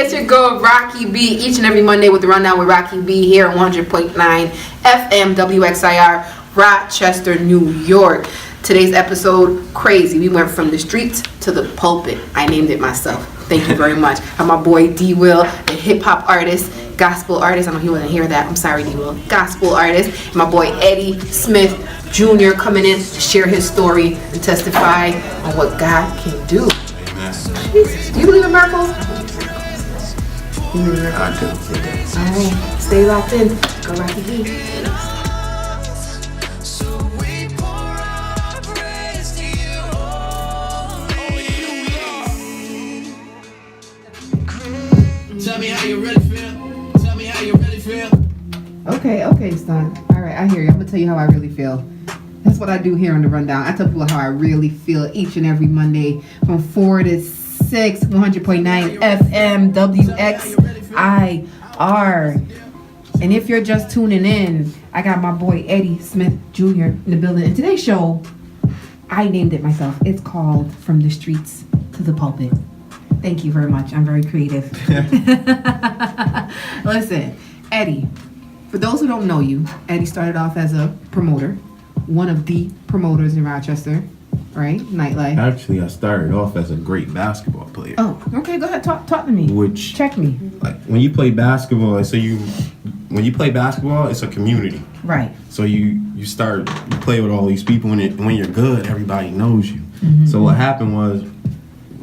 it's your girl Racqui B, each and every Monday with the Rundown with Racqui B here on 100.9 FM WXIR, Rochester, New York. Today's episode, crazy. We went from the streets to the pulpit. I named it myself. Thank you very much. I'm my boy D-Will, the hip-hop artist, gospel artist. I know he wasn't hear that. I'm sorry, D-Will. Gospel artist. And my boy Eddie Smith Jr. coming in to share his story and testify on what God can do. Amen. Jesus. Do you believe in miracles? I do. All right. Stay locked in. Go Racqui B. Tell me how you really feel. Tell me how you really feel. Okay, son. All right, I hear you. I'm gonna tell you how I really feel. That's what I do here on the Rundown. I tell people how I really feel each and every Monday from 4 to 6, 100.9 FM WXIR. And if you're just tuning in, I got my boy Eddie Smith Jr. in the building. And today's show, I named it myself. It's called From the Streets to the Pulpit. Thank you very much. I'm very creative. Listen, Eddie, for those who don't know you, Eddie started off as a promoter, one of the promoters in Rochester, right? Nightlife. Actually, I started off as a great basketball player. Oh, okay. Go ahead. Talk to me. Check me. Like when you play basketball, when you play basketball, it's a community. Right. So you play with all these people, and when you're good, everybody knows you. Mm-hmm. So what happened was,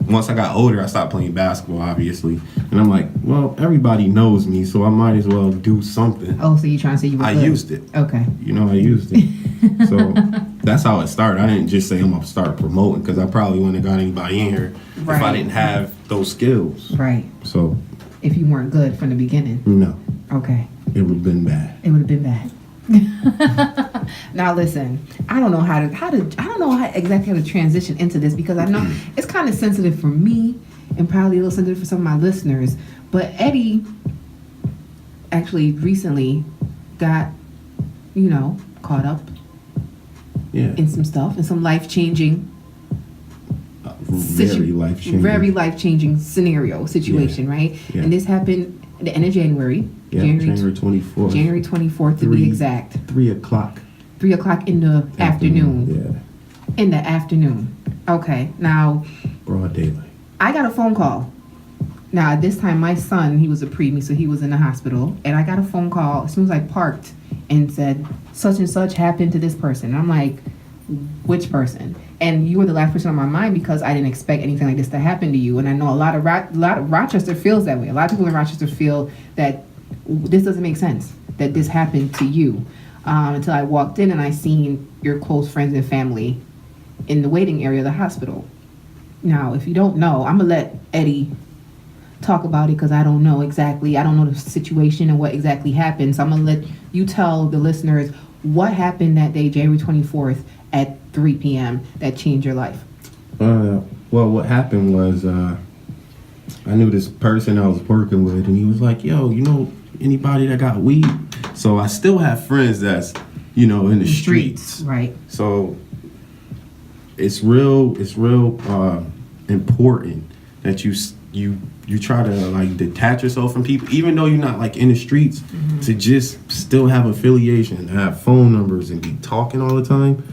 once I got older, I stopped playing basketball, obviously. And I'm like, well, everybody knows me, so I might as well do something. Oh, so you're trying to say you were good? I used it. Okay. I used it. So that's how it started. I didn't just say I'm going to start promoting, because I probably wouldn't have got anybody in here if I didn't have those skills. Right. So. If you weren't good from the beginning? No. Okay. It would have been bad. It would have been bad. Now listen, I don't know how exactly to transition into this, because I know it's kind of sensitive for me and probably a little sensitive for some of my listeners. But Eddie actually recently got, caught up in some stuff, in some life-changing very life-changing situation, right? Yeah. And this happened at the end of January. Yeah, January 24th. January 24th to be exact. 3 o'clock. 3 o'clock in the afternoon. Yeah. In the afternoon. Okay. Now. Broad daylight. I got a phone call. Now, at this time, my son, he was a preemie, so he was in the hospital. And I got a phone call as soon as I parked and said, such and such happened to this person. And I'm like, which person? And you were the last person on my mind, because I didn't expect anything like this to happen to you. And I know a lot of Rochester feels that way. A lot of people in Rochester feel that this doesn't make sense, that this happened to you. Until I walked in and I seen your close friends and family in the waiting area of the hospital. Now, if you don't know, I'm going to let Eddie talk about it, because I don't know exactly. I don't know the situation and what exactly happened. So I'm going to let you tell the listeners what happened that day, January 24th at 3 p.m. that changed your life. Well, what happened was I knew this person I was working with, and he was like, yo, anybody that got weed? So I still have friends that's, in the streets. Right. So it's real important that you try to detach yourself from people, even though you're not in the streets, to just still have affiliation, have phone numbers, and be talking all the time.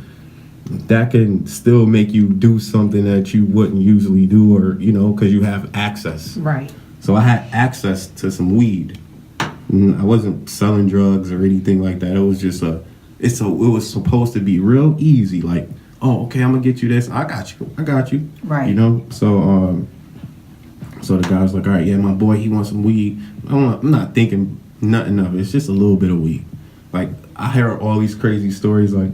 That can still make you do something that you wouldn't usually do, or because you have access. Right. So I had access to some weed. I wasn't selling drugs or anything like that. It was just it was supposed to be real easy. Like, oh, okay, I'm gonna get you this. I got you. Right. So the guy was like, all right, yeah, my boy, he wants some weed. I'm not thinking nothing of it. It's just a little bit of weed. Like, I hear all these crazy stories like,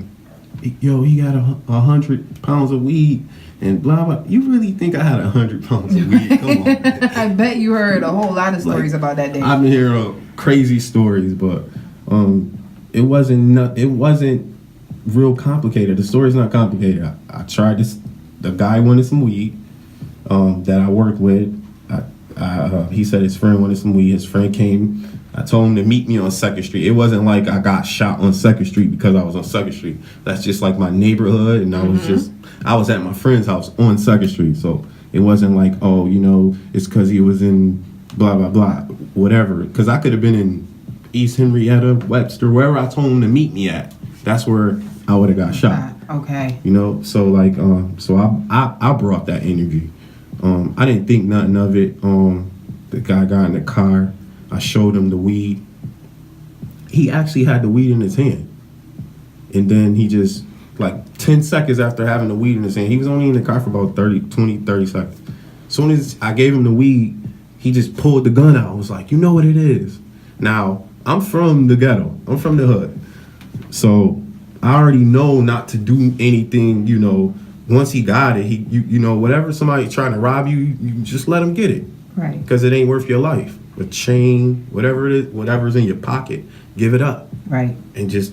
yo, he got 100 pounds of weed and blah, blah. You really think I had 100 pounds of weed? Come on. I bet you heard a whole lot of stories about that day. I've been hearing crazy stories, but it wasn't real complicated. The story's not complicated. I tried this. The guy wanted some weed that I worked with. He said his friend wanted some weed. His friend came. I told him to meet me on 2nd Street. It wasn't like I got shot on 2nd Street because I was on 2nd Street. That's just like my neighborhood, and I was at my friend's house on 2nd Street. So it wasn't like, it's because he was in blah blah blah, whatever. Because I could have been in East Henrietta, Webster, wherever I told him to meet me at. That's where I would have got shot. Okay. You know, so like, so I brought that interview. I didn't think nothing of it. The guy got in the car. I showed him the weed. He actually had the weed in his hand. And then he just, like 10 seconds after having the weed in his hand, he was only in the car for about 30 seconds. As soon as I gave him the weed, he just pulled the gun out. I was like, you know what it is. Now, I'm from the ghetto. I'm from the hood. So I already know not to do anything, you know. Once he got it, you know, whatever somebody's trying to rob you, you just let him get it. Right. Because it ain't worth your life. A chain, whatever it is, whatever's in your pocket, give it up. Right. And just,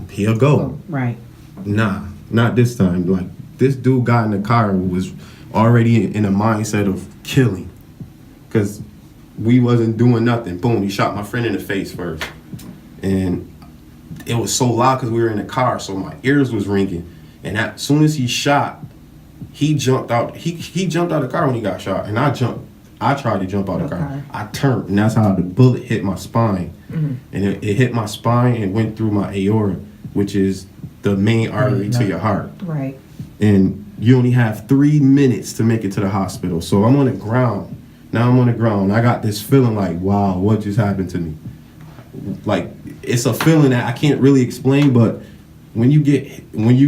he'll go. Oh, right. Nah, not this time. Like, this dude got in the car and was already in a mindset of killing. Because we wasn't doing nothing. Boom, he shot my friend in the face first. And it was so loud because we were in the car, so my ears was ringing. And as soon as he shot, he jumped out. He jumped out of the car when he got shot. And I tried to jump out of the car. I turned, and that's how the bullet hit my spine. Mm-hmm. And it hit my spine and went through my aorta, which is the main artery to your heart. Right. And you only have 3 minutes to make it to the hospital. So I'm on the ground. Now I'm on the ground. I got this feeling like, wow, what just happened to me? Like, it's a feeling that I can't really explain, but when you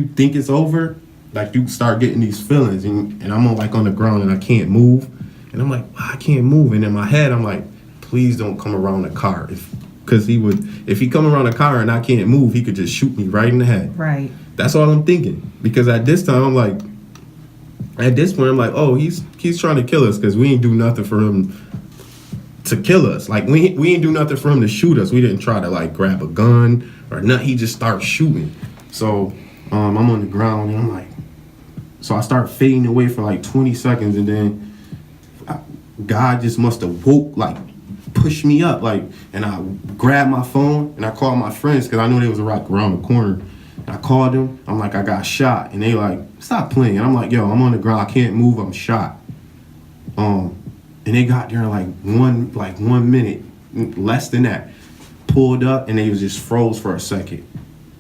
think it's over, like, you start getting these feelings, and I'm on the ground and I can't move. And I'm like, I can't move. And in my head, I'm like, please don't come around the car. Because if he come around the car and I can't move, he could just shoot me right in the head. Right. That's all I'm thinking. Because at this point, I'm like, oh, he's trying to kill us because we ain't do nothing for him to kill us. Like, we ain't do nothing for him to shoot us. We didn't try to, like, grab a gun or nothing. He just starts shooting. So I'm on the ground, and I'm like, so I start fading away for like 20 seconds, and then God just must have pushed me up, like, and I grabbed my phone and I called my friends because I knew they was around the corner. And I called them. I'm like, I got shot, and they like, stop playing. And I'm like, yo, I'm on the ground. I can't move. I'm shot. And they got there in like one minute, less than that. Pulled up, and they was just froze for a second.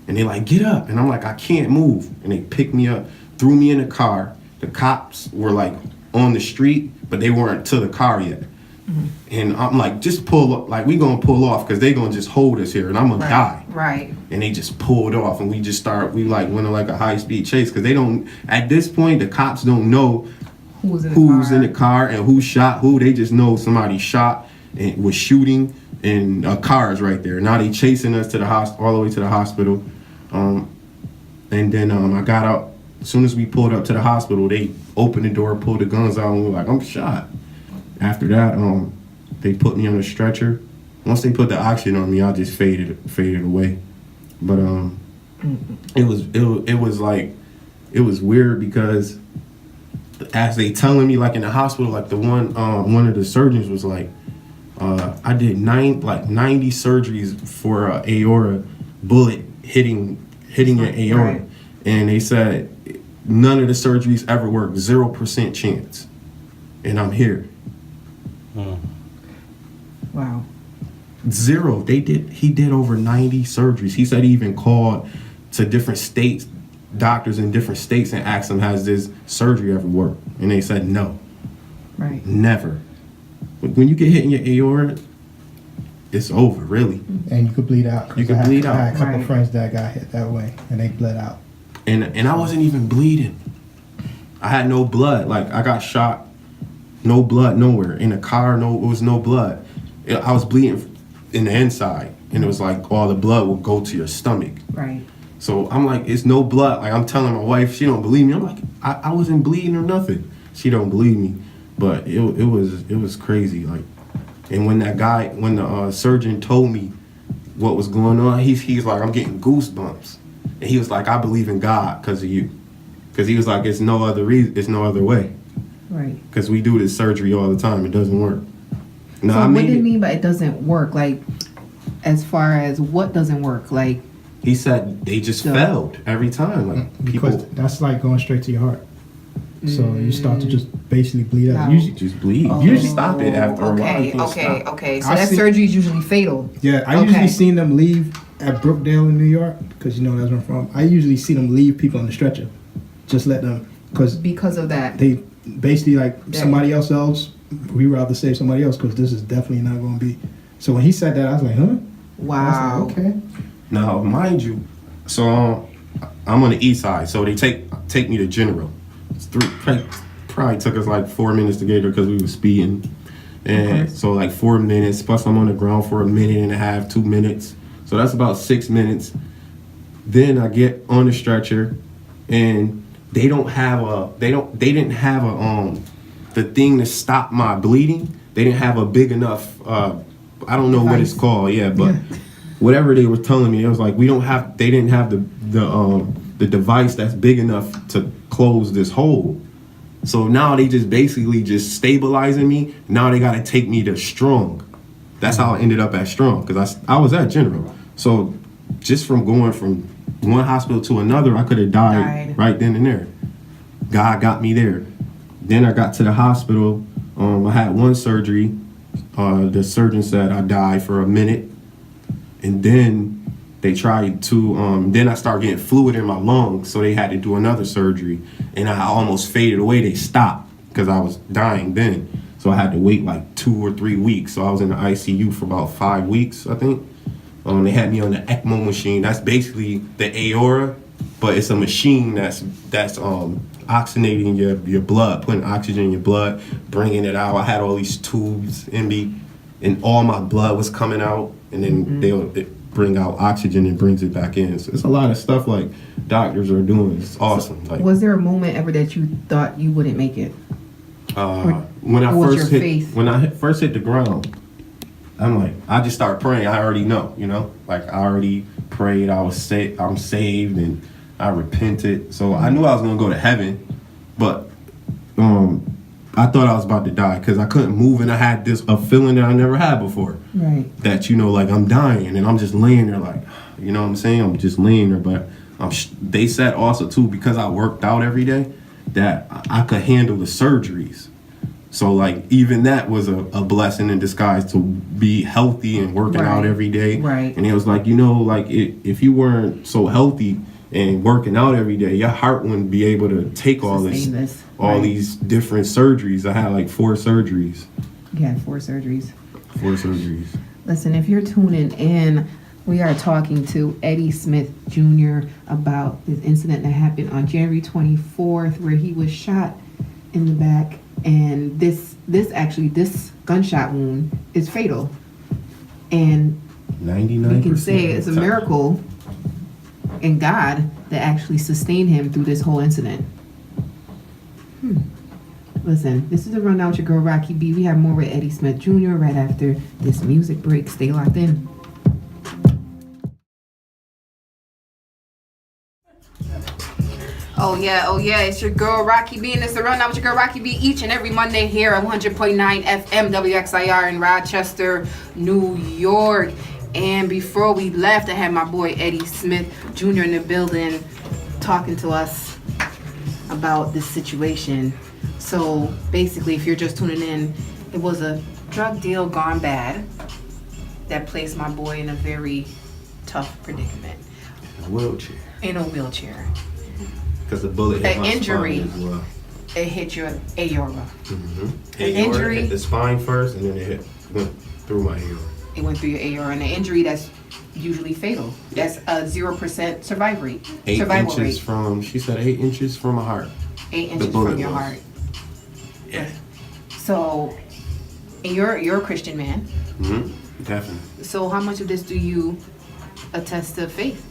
And they like, get up. And I'm like, I can't move. And they picked me up, threw me in the car. The cops were like on the street, but they weren't to the car yet. Mm-hmm. And I'm like, just pull up. Like, we gonna pull off because they gonna just hold us here and I'm gonna die. Right. And they just pulled off, and we went on like a high-speed chase because they don't, at this point, the cops don't know who's in the car and who shot who. They just know somebody shot and was shooting, and a car is right there. Now they chasing us to the all the way to the hospital. And then I got out. As soon as we pulled up to the hospital, they opened the door, pulled the guns out, and we were like, I'm shot. After that, they put me on a stretcher. Once they put the oxygen on me, I just faded away. But it was weird because as they telling me, like, in the hospital, like, the one of the surgeons was like, I did 90 surgeries for a aorta bullet hitting your aorta. Right. And they said none of the surgeries ever worked, 0% chance. And I'm here. Wow. 0. He did over 90 surgeries. He said he even called to different states, doctors in different states, and asked them, has this surgery ever worked? And they said no. Right. Never. But when you get hit in your aorta, it's over, really. And you could bleed out. You could bleed out. I had a couple friends that got hit that way, and they bled out. And I wasn't even bleeding. I had no blood. Like, I got shot, no blood nowhere. In the car, it was no blood. I was bleeding in the inside, and it was like all the blood would go to your stomach. Right. So I'm like, it's no blood. Like, I'm telling my wife, she don't believe me. I'm like, I wasn't bleeding or nothing. She don't believe me. But it was crazy. Like, and when the surgeon told me what was going on, he's like, I'm getting goosebumps. And he was like, I believe in God because of you. Because he was like, it's no other way. Right. Because we do this surgery all the time. It doesn't work. No, so what do you mean by it doesn't work? Like, as far as what doesn't work? Like, he said they just failed every time. Like, because that's like going straight to your heart. So you start to just basically bleed out. Wow. Usually, Just bleed. Oh. Usually stop it after a while. You Okay, can't okay, stop. okay. So I've that seen- surgery is usually fatal. yeah, I Okay. usually seen them leave at Brookdale in New York, because you know that's where I'm from. I usually see them leave people on the stretcher. Just let them, because Because of that. they basically like Yeah. somebody else, we rather save somebody else, because this is definitely not going to be. So when he said that, I was like, huh? Wow. I was like, okay. Now, mind you, so I'm on the east side, so they take me to General. It's probably took us like 4 minutes to get there because we were speeding, and so like 4 minutes. Plus, I'm on the ground for a minute and a half, 2 minutes. So that's about 6 minutes. Then I get on the stretcher, and they didn't have the thing to stop my bleeding. They didn't have a big enough. I don't know what it's Device. called. Yeah, but whatever they were telling me, it was like they didn't have the device that's big enough to close this hole. So now they just basically just stabilizing me. Now they got to take me to Strong. That's how I ended up at Strong, because I was at General. So just from going from one hospital to another, I could have died right then and there. God got me there. Then I got to the hospital. I had one surgery. The surgeon said I died for a minute, and then they tried to. Then I started getting fluid in my lungs, so they had to do another surgery, and I almost faded away. They stopped because I was dying then, so I had to wait like 2 or 3 weeks. So I was in the ICU for about 5 weeks, I think. They had me on the ECMO machine. That's basically the aorta, but it's a machine that's oxygenating your blood, putting oxygen in your blood, bringing it out. I had all these tubes in me, and all my blood was coming out, and then they'll bring out oxygen and brings it back in. So it's a lot of stuff like doctors are doing. It's awesome. Like, Was there a moment ever that you thought you wouldn't make it? when I or was first your hit faith? when I first hit the ground, I'm like, I just start praying. I already know, like I already prayed. I'm saved, and I repented. So I knew I was gonna go to heaven, but I thought I was about to die because I couldn't move, and I had a feeling that I never had before. Right. That like I'm dying, and I'm just laying there, like, you know what I'm saying? I'm just laying there, but they said also too, because I worked out every day, that I could handle the surgeries. So like even that was a blessing in disguise, to be healthy and working out every day. Right. And it was like, like if you weren't so healthy and working out every day, your heart wouldn't be able to take all Sustain all Right. these different surgeries. I had like 4 surgeries. You had 4 surgeries. 4 surgeries. Listen, if you're tuning in, we are talking to Eddie Smith Jr. about this incident that happened on January 24th, where he was shot in the back, and this gunshot wound is fatal. And 99%. we can say it's a miracle in God that actually sustained him through this whole incident. Listen, this is the Rundown with your girl Racqui B. We have more with Eddie Smith Jr. right after this music break. Stay locked in. Oh yeah, it's your girl Racqui B, and it's the Rundown with your girl Racqui B each and every Monday here at 100.9 FM WXIR in Rochester, New York. And before we left, I had my boy Eddie Smith Jr. in the building talking to us about this situation. So basically, if you're just tuning in, it was a drug deal gone bad that placed my boy in a very tough predicament. In a wheelchair. In a wheelchair. Because the bullet hit An my injury. spine as well. It hit your aorta. An injury. hit the spine first, and then it went through my aorta. It went through your aorta, and an injury that's usually fatal. That's a 0% survival rate. 8 inches from, she said 8 inches from my heart. 8 inches bullet from your was. heart. Yeah. So, and you're a Christian man. Definitely. So how much of this do you attest to faith?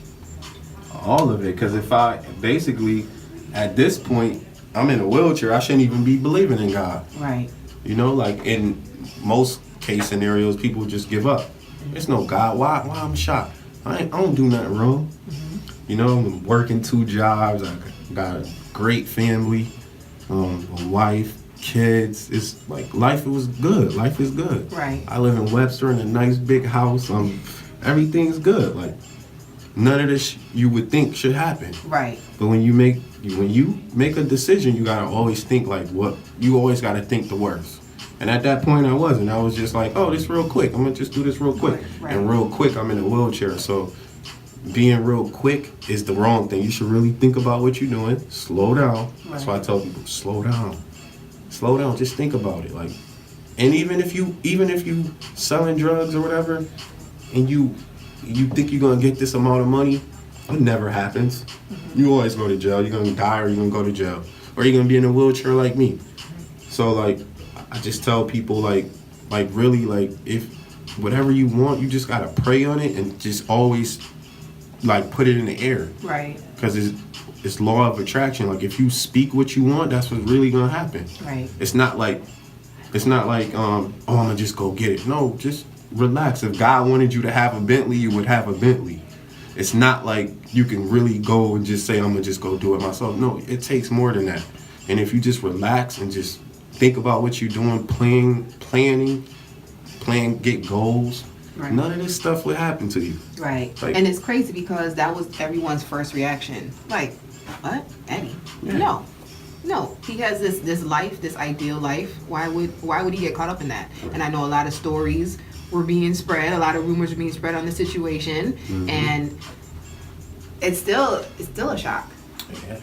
All of it, because if I, basically, at this point, I'm in a wheelchair, I shouldn't even be believing in God. Right. Like in most case scenarios, people just give up. There's no God. Why I'm shot? I don't do nothing wrong. I'm working 2 jobs. I got a great family, a wife, kids. It's like life was good. Life is good. Right. I live in Webster in a nice big house. Everything's good. Like none of this you would think should happen. Right. But when you make a decision, you gotta always think like you always gotta think the worst. And at that point, I wasn't. I was just like, oh, this real quick. I'm gonna just do this real quick. Right. And real quick, I'm in a wheelchair. So being real quick is the wrong thing. You should really think about what you're doing. Slow down. That's why I tell people, slow down. Slow down. Just think about it. Like, and even if you selling drugs or whatever, and you think you're gonna get this amount of money, it never happens. You always go to jail. You're gonna die or you're gonna go to jail. Or you're gonna be in a wheelchair like me. So like I just tell people like really like if whatever you want, you just gotta pray on it and just always like put it in the air. Right. Because it's law of attraction. Like if you speak what you want, that's what's really gonna happen. Right. It's not like oh, I'm gonna just go get it. No, just relax. If God wanted you to have a Bentley, you would have a Bentley. It's not like you can really go and just say, I'm gonna just go do it myself. No, it takes more than that. And if you just relax and just think about what you're doing, planning, get goals, Right. none of this stuff would happen to you. Right. Like- And it's crazy because that was everyone's first reaction. Like, what? Eddie? Yeah. No. He has this life, this ideal life. Why would he get caught up in that? And I know a lot of stories were being spread, a lot of rumors were being spread on the situation, and it's still a shock. Yeah.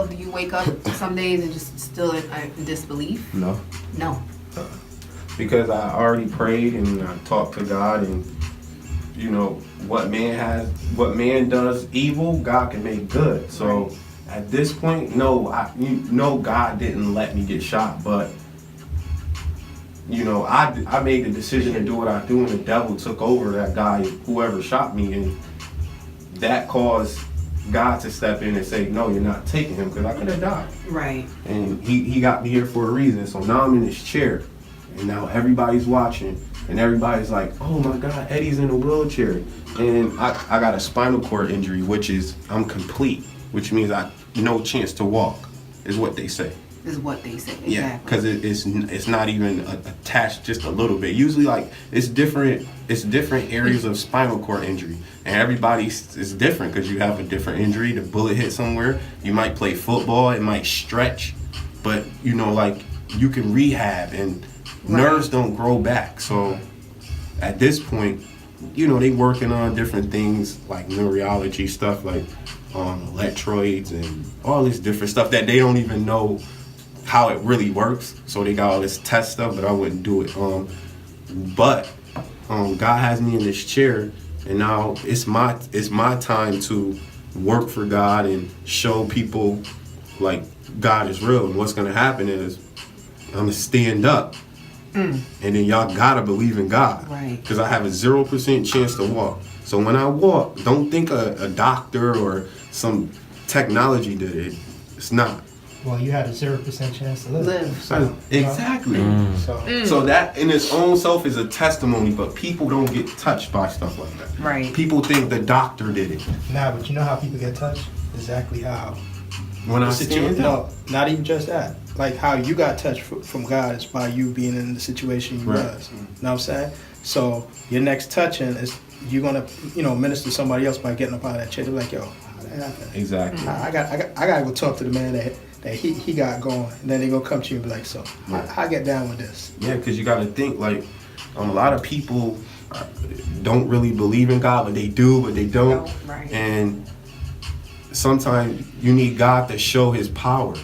Do you wake up some days and just still in disbelief? No. No. Because I already prayed and I talked to God, and you know what man does evil, God can make good. So Right. at this point, God didn't let me get shot, but you know I made the decision to do what I do, and the devil took over that guy, whoever shot me, and that caused God to step in and say, no, you're not taking him, because I could have died. Right. And he got me here for a reason. So now I'm in this chair, and now everybody's watching, and everybody's like, oh my God, Eddie's in a wheelchair. And I got a spinal cord injury, which is I'm complete, which means I no chance to walk, is what they say. Is what they say. Exactly. Yeah, because it's not even attached just a little bit. Usually, like it's different areas of spinal cord injury, and everybody's is different because you have a different injury. The bullet hit somewhere. You might play football. It might stretch, but you know, like you can rehab, and nerves don't grow back. So at this point, you know, they working on different things like neurology stuff, like electrodes and all this different stuff that they don't even know how it really works. So they got all this test stuff, but I wouldn't do it. But God has me in this chair, and now it's my time to work for God and show people like God is real. And what's gonna happen is I'm gonna stand up, and then y'all gotta believe in God, Right. Because I have a 0% chance to walk. So when I walk, don't think a doctor or some technology did it. It's not. Well, you had a 0% chance to live. Live. Exactly. So So that in its own self is a testimony, but people don't get touched by stuff like that. Right. People think the doctor did it. now, but you know how people get touched? Exactly how. When I The stand up. No, not even just that. Like how you got touched from God is by you being in the situation you Right. was. You know what I'm saying? So your next touching is you're gonna, minister to somebody else by getting up out of that chair. They're like, yo, how that happened? Exactly. I gotta go talk to the man that he got going, and then they gonna come to you and be like, so how I get down with this? Yeah, because you got to think like a lot of people don't really believe in God, but they do, but they don't. No, right. And sometimes you need God to show his power.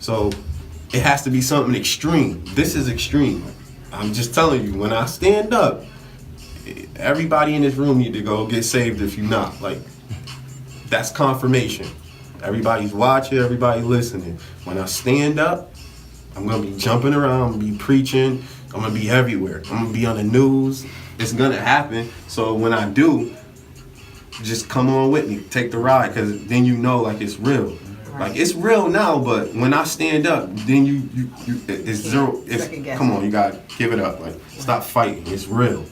So it has to be something extreme. This is extreme. I'm just telling you, when I stand up, everybody in this room need to go get saved if you're not. Like, that's confirmation. Everybody's watching, everybody listening. When I stand up, I'm going to be jumping around, I'm going to be preaching, I'm going to be everywhere. I'm going to be on the news. It's going to happen. So when I do, just come on with me. Take the ride, because then you know, like, it's real. Like, it's real now, but when I stand up, then you it's zero. Second guess. Come on, you got to give it up. Like, stop fighting. It's real.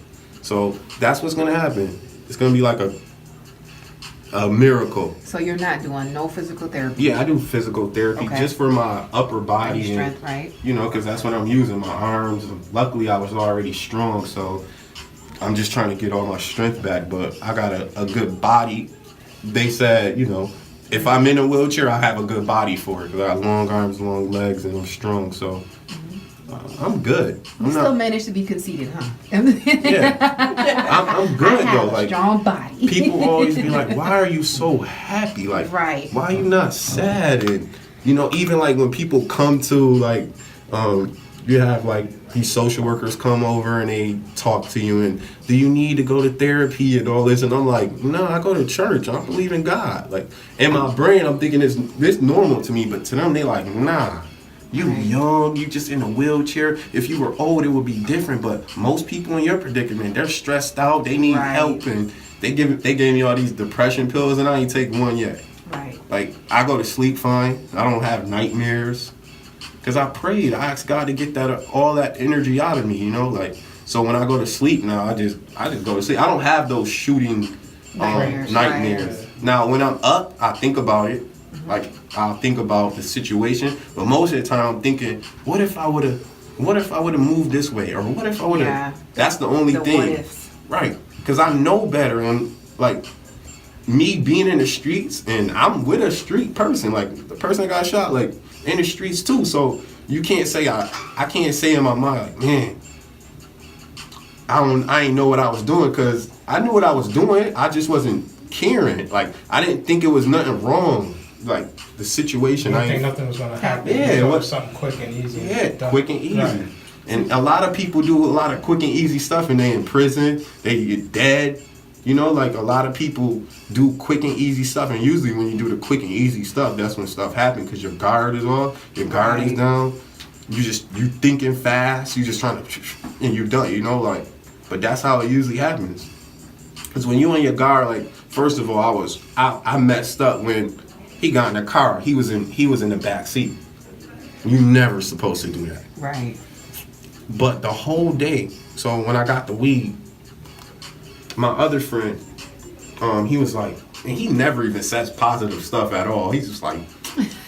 So that's what's going to happen. It's going to be like a miracle. So you're not doing no physical therapy. Yeah, I do physical therapy Okay. just for my upper body. Your and, strength, right? You know, because that's what I'm using, my arms. Luckily, I was already strong, so I'm just trying to get all my strength back. But I got a good body they said, you know, if I'm in a wheelchair, I have a good body for it because I got long arms, long legs, and I'm strong. So I'm good. You still managed to be conceited, huh? I'm good I have though. a Like strong body. people always be like, "Why are you so happy? Like, Right. why are you not sad?" And you know, even like when people come to like, you have like these social workers come over and they talk to you and do you need to go to therapy and all this? And I'm like, no, I go to church. I believe in God. Like in my brain, I'm thinking it's normal to me, but to them, they like, nah. You young, you just in a wheelchair. If you were old, it would be different. But most people in your predicament, they're stressed out. They need help, and they gave me all these depression pills, and I ain't take one yet. Right. Like I go to sleep fine. I don't have nightmares, cause I prayed. I asked God to get all that energy out of me. You know, like so when I go to sleep now, I just go to sleep. I don't have those shooting nightmares. Right. Now when I'm up, I think about it. Like I'll think about the situation, but most of the time I'm thinking, what if I would have moved this way, or what if I would have? Yeah. That's the only thing, what ifs. Right? Because I know better, and like me being in the streets, and I'm with a street person, like the person that got shot, like in the streets too. So you can't say I can't say in my mind, like, man, I ain't know what I was doing, because I knew what I was doing. I just wasn't caring. Like I didn't think it was nothing wrong. Like the situation, I think nothing was gonna happen. Yeah, it was something quick and easy. Yeah, quick and easy. Right. And a lot of people do a lot of quick and easy stuff, and they in prison, they get dead. You know, like a lot of people do quick and easy stuff, and usually when you do the quick and easy stuff, that's when stuff happens, because your guard is off, your guard is down. You thinking fast. You just trying to, and you're done. You know, like, but that's how it usually happens. Because when you on your guard, like first of all, I messed up when he got in the car. He was in the back seat. You never supposed to do that. Right. But the whole day, so when I got the weed, my other friend, he was like, and he never even says positive stuff at all. He's just like,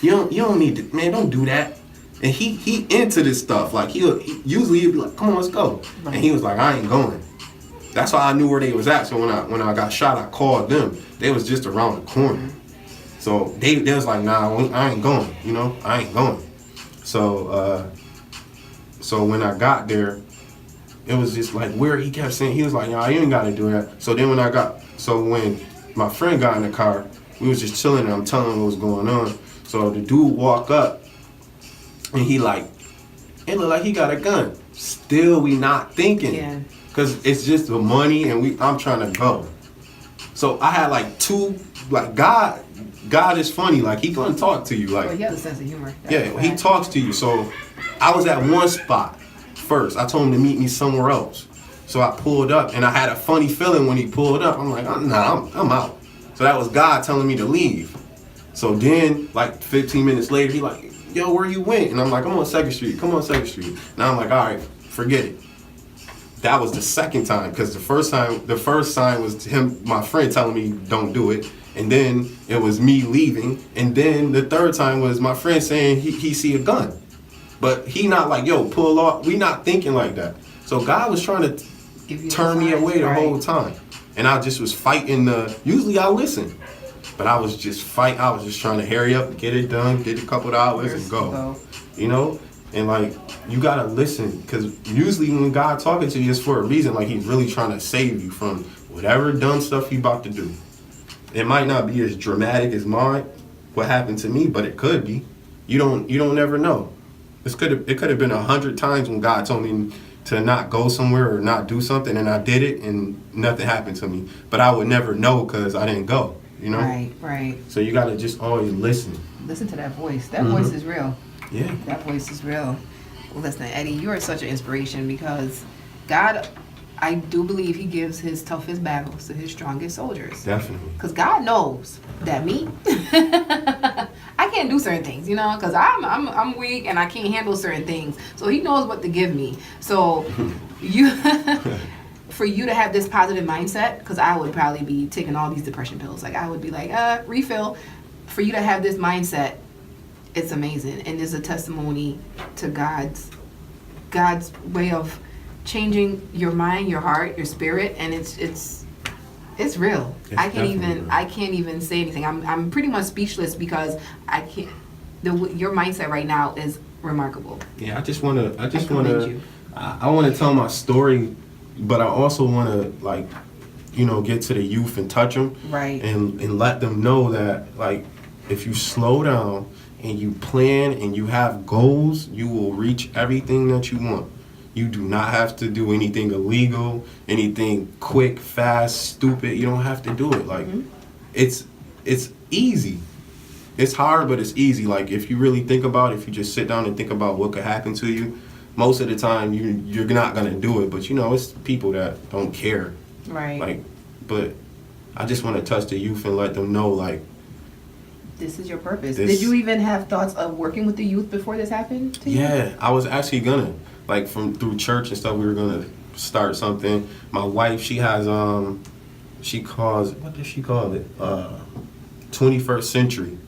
you don't need to, man, don't do that. And he into this stuff. Like usually he'd be like, come on, let's go. Right. And he was like, I ain't going. That's why I knew where they was at. So when I got shot, I called them. They was just around the corner. So they was like, nah, I ain't going, you know, I ain't going. So when I got there, it was just like where he kept saying, he was like, nah, you ain't got to do that. So then when my friend got in the car, we was just chilling and I'm telling him what was going on. So the dude walk up and he like, it looked like he got a gun. Still we not thinking. Yeah. Cause it's just the money and I'm trying to go. So I had like two, like God is funny. Like he gonna talk to you. Like, well, he has a sense of humor. He talks to you. So I was at one spot first. I told him to meet me somewhere else. So I pulled up, and I had a funny feeling when he pulled up. I'm like, I'm out. So that was God telling me to leave. So then, like 15 minutes later, he like, yo, where you went? And I'm like, I'm on 2nd Street. Come on 2nd Street. Now I'm like, all right, forget it. That was the second time, because the first sign was him, my friend, telling me don't do it. And then it was me leaving. And then the third time was my friend saying he see a gun. But he not like, yo, pull off. We not thinking like that. So God was trying to turn me away the whole time. And I just was fighting usually I listen. But I was just trying to hurry up, get it done, get a couple of dollars and go. You know? And like, you gotta listen. Because usually when God talking to you, it's for a reason. Like he's really trying to save you from whatever dumb stuff you about to do. It might not be as dramatic as what happened to me, but it could be. You don't ever know. It could have been 100 times when God told me to not go somewhere or not do something, and I did it, and nothing happened to me. But I would never know because I didn't go. You know. Right. So you gotta just always listen. Listen to that voice. That voice is real. Yeah. That voice is real. Well, listen, Eddie, you are such an inspiration, because God, I do believe he gives his toughest battles to his strongest soldiers. Definitely. Because God knows that me, I can't do certain things, you know, because I'm weak and I can't handle certain things. So he knows what to give me. So for you to have this positive mindset, because I would probably be taking all these depression pills. Like I would be like, refill. For you to have this mindset, it's amazing. And it's a testimony to God's way of changing your mind, your heart, your spirit, and it's It's real. It's I can't definitely even. real. I can't even say anything. I'm pretty much speechless because I can't. Your mindset right now is remarkable. Yeah, I just wanna commend you. I wanna tell my story, but I also wanna like, get to the youth and touch them, Right. and let them know that like if you slow down and you plan and you have goals, you will reach everything that you want. You do not have to do anything illegal, anything quick, fast, stupid. You don't have to do it. Like it's easy. It's hard, but it's easy. Like if you really think about it, if you just sit down and think about what could happen to you, most of the time you're not gonna do it. But it's people that don't care. Right. Like, but I just want to touch the youth and let them know like This is your purpose. This- Did you even have thoughts of working with the youth before this happened to you? yeah, I was actually gonna through church and stuff. We were gonna start something. My wife, she has she calls what does she call it? 21st century.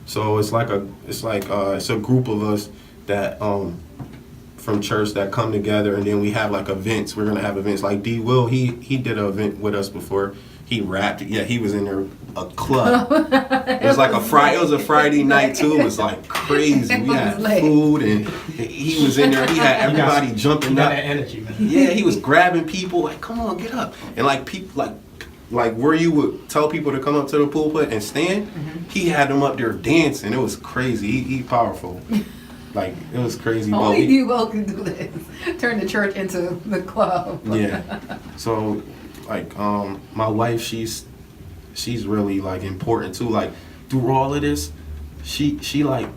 So it's a group of us that from church that come together, and then we have like events. We're gonna have events like D. Will. He did an event with us before. He rapped. Yeah, he was in there. A club. It was like It was a Friday night too. It was like crazy. We had food, and he was in there. He had everybody jumping You got up. that energy, man. Yeah, he was grabbing people like, "Come on, get up!" And like people, like where you would tell people to come up to the pulpit and stand, he had them up there dancing. It was crazy. He powerful. Like it was crazy. Only you all can do this. Turn the church into the club. Yeah. So, like, my wife, she's really like important too. Like through all of this, she like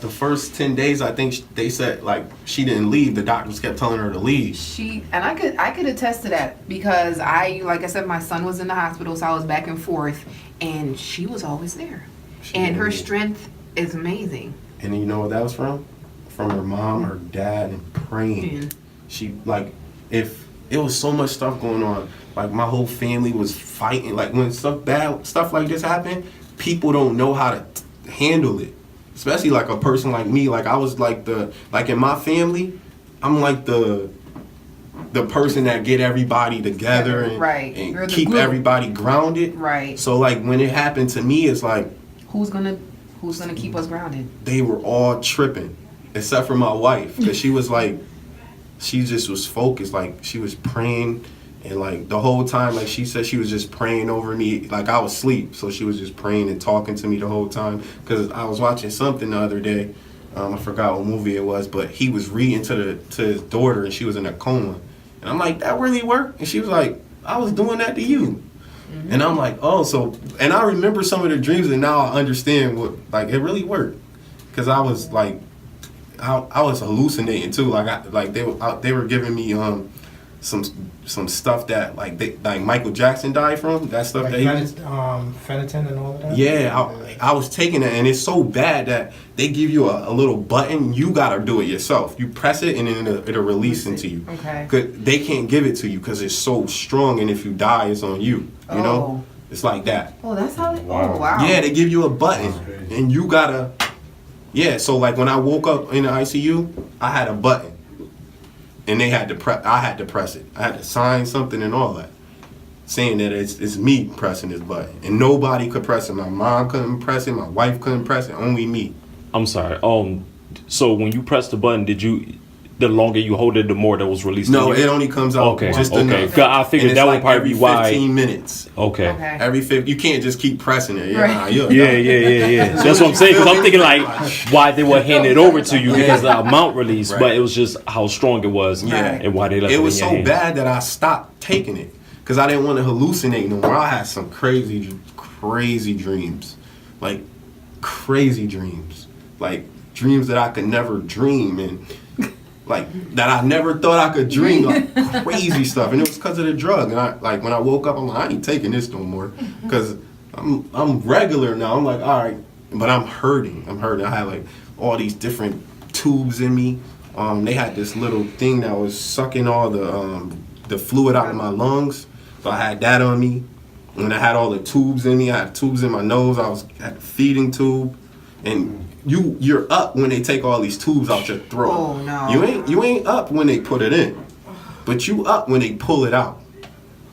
the first 10 days, I think they said like she didn't leave. The doctors kept telling her to leave. I could attest to that because like I said, my son was in the hospital, so I was back and forth, and she was always there, and her strength is amazing. And you know what that was from? From her mom, her dad, and praying. She like if it was so much stuff going on. Like my whole family was fighting. Like when bad stuff like this happened, people don't know how to handle it. Especially like a person like me. Like I was like in my family, I'm like the person that get everybody together and, right. and keep everybody grounded. Right. So like when it happened to me, it's like who's gonna keep us grounded? They were all tripping, except for my wife, because she was like, she just was focused. Like she was praying. And like the whole time, like she said, she was just praying over me. Like I was asleep, so she was just praying and talking to me the whole time. Cause I was watching something the other day. I forgot what movie it was, but he was reading to his daughter, and she was in a coma. And I'm like, that really worked? And she was like, I was doing that to you. Mm-hmm. And I'm like, oh, so. And I remember some of the dreams, and now I understand what like it really worked. Cause I was like, I was hallucinating too. Like they were giving me some stuff that like Michael Jackson died from. That stuff Like that he Phenetin and all of that? Yeah, I was taking it, and it's so bad that they give you a little button. You gotta do it yourself. You press it, and then it'll release into you. Okay. 'Cause they can't give it to you because it's so strong, and if you die, it's on you. You know, it's like that. Oh, that's how. Oh, wow. Yeah, they give you a button, and you gotta. Yeah, so like when I woke up in the ICU, I had a button. And they had to I had to press it. I had to sign something and all that, saying that it's me pressing this button, and nobody could press it. My mom couldn't press it. My wife couldn't press it. Only me. I'm sorry. So when you press the button, the longer you hold it, the more that was released? No, it only comes out just enough. 'Cause I figured that would probably be why. 15 minutes. Okay. Every 15, you can't just keep pressing it. Right. Yeah. That's what I'm saying. Because I'm thinking like why they would hand it over to you because the amount released, Right. but it was just how strong it was. Yeah. And why they left it It was in your so hands. bad that I stopped taking it because I didn't want to hallucinate no more. I had some crazy dreams, like crazy dreams, like dreams that I could never dream and. Like that I never thought I could dream, like crazy stuff, and it was because of the drug. And I like when I woke up, I'm like, I ain't taking this no more, because I'm regular now. I'm like, all right, but I'm hurting. I had like all these different tubes in me. They had this little thing that was sucking all the fluid out of my lungs, so I had that on me. And I had all the tubes in me. I had tubes in my nose. Had a feeding tube, and. You're up when they take all these tubes out your throat. Oh no. You ain't up when they put it in, but you up when they pull it out.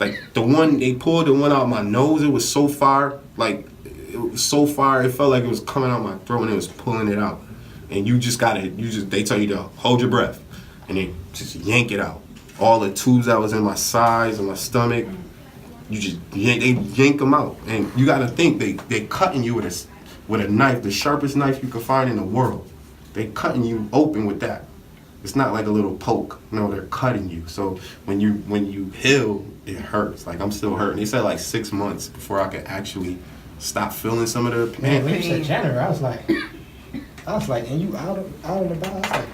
Like the one they pulled the one out my nose, it was so far, like it was so far, it felt like it was coming out my throat and it was pulling it out. And they tell you to hold your breath and they just yank it out. All the tubes that was in my sides and my stomach, they yank them out. And you gotta think they cutting you with a knife, the sharpest knife you could find in the world. They cutting you open with that. It's not like a little poke. No, they're cutting you. So when you heal, it hurts. Like I'm still hurting. They said like 6 months before I could actually stop feeling some of the Man, pain. when you said January, I was like, and you out and about. I was like,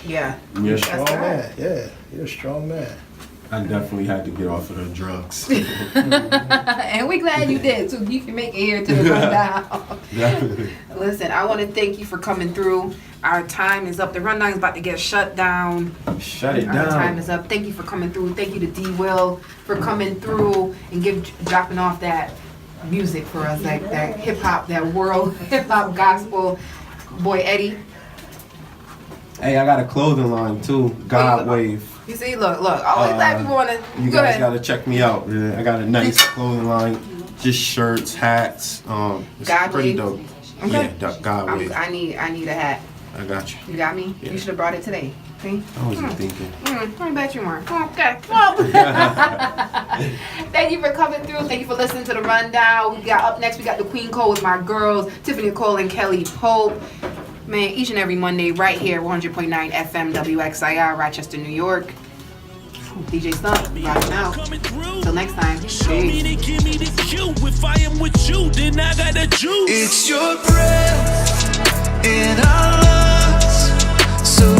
Yeah. Yeah, strong man. Yeah, you're a strong man. I definitely had to get off of the drugs. And we're glad you did, so you can make it here to the rundown. Definitely. Listen, I want to thank you for coming through. Our time is up. The rundown is about to get shut down. Shut it Our down. time is up. Thank you for coming through. Thank you to D Will for coming through and dropping off that music for us, like that hip hop, that world hip hop gospel. Boy Eddie. Hey, I got a clothing line too. God Wave. You see, look. Always glad people want to. You Go guys ahead. gotta check me out. Yeah, I got a nice clothing line. Just shirts, hats. It's God pretty Wave? dope. Okay. Yeah, God Wave. I need a hat. I got you. You got me? Yeah. You should have brought it today. See? I wasn't thinking. I bet you weren't. Okay. Well, thank you for coming through. Thank you for listening to the rundown. Up next, we got the Queen Cole with my girls, Tiffany Cole and Kelly Pope. Man, each and every Monday right here, 100.9 FM WXIR, Rochester, New York. DJ Stump, rocking out. Till next time. Show me Peace. to give me the cue. If I am with you, then I got the juice. It's your breath in our lungs. So